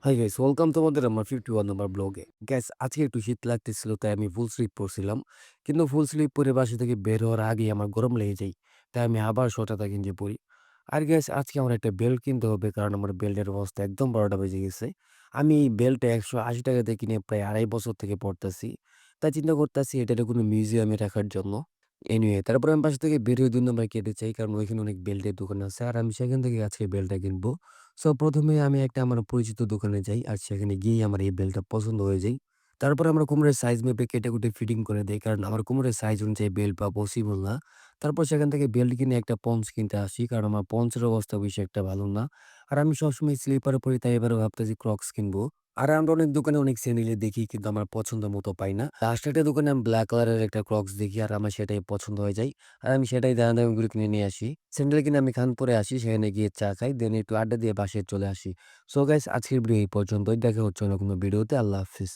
Hi guys, welcome তোমাদের আমার 51 number ব্লগে। গাইস, আজকে একটু শীত লাগতেছিল তাই আমি ফুল স্লিভ পরছিলাম। কিন্তু ফুল স্লিভ পরে বাসা থেকে বের হওয়ার আগেই আমার গরম লেগে যায়। তাই আমি আবার সোয়েটারটা গেঞ্জি পরি। আর গাইস, আজকে আমার একটা বেল্ট কিনতে হবে কারণ আমার বেল্টের অবস্থা একদম ১২টা বেজে গেছে। আমি এই বেল্টটা ৳১৮০ দিয়ে কিনে প্রায় ২.৫ বছর থেকে পরতাছি। তাই চিন্তা করতাছি এটারে কোনো মিউজিয়ামে রাখার জন্য। এনিওয়ে তারপরে আমি বাসা থেকে বের হয়ে ২ নম্বরে কেটে চাই কারণ ওইখানে অনেক বেল্টের দোকান আছে। আর আমি সেখান থেকে আজকে বেল্টটা কিনবো। সো ১ম এ আমি একটা আমার পরিচিত দোকানে যাই। আর সেখানে গিয়েই আমার এই বেল্টটা পছন্দ হয়ে যায়। তারপরে আমরা কোমরের সাইজ মেপে কেটে-কুটে ফিটিং করে দেই। কারণ আমার কোমরের সাইজ অনুযায়ী বেল্ট পাওয়া পসিবল না। তারপর সেখান থেকে বেল্ট কিনে একটা পন্স কিনতে আসি। কারণ আমার পন্সের অবস্থা বেশি একটা ভালো না। আর আমি সবসময় স্লিপার পরি তাই এবারও ভাবতেছি ক্রক্স কিনবো। আর আমরা অনেক দোকানে অনেক স্যান্ডেলে দেখি কিন্তু আমার পছন্দ মতো পাই না। লাস্ট একটা দোকানে আমি ব্লাক কালারের একটা ক্রক্স দেখি আর আমার সেটাই পছন্দ হয়ে যায়। আর আমি সেটাই দামাদামি করে কিনে নিয়ে আসি। স্যান্ডেল কিনে আমি খানপুরে আসি। সেখানে গিয়ে চা খাই। দেন একটু আড্ডা দিয়ে বাসায় চলে আসি। সো গাইস, আজকের ভিডিও এই পর্যন্তই। দেখা হচ্ছে অন্য কোনো ভিডিওতে। আল্লাহ হাফিজ।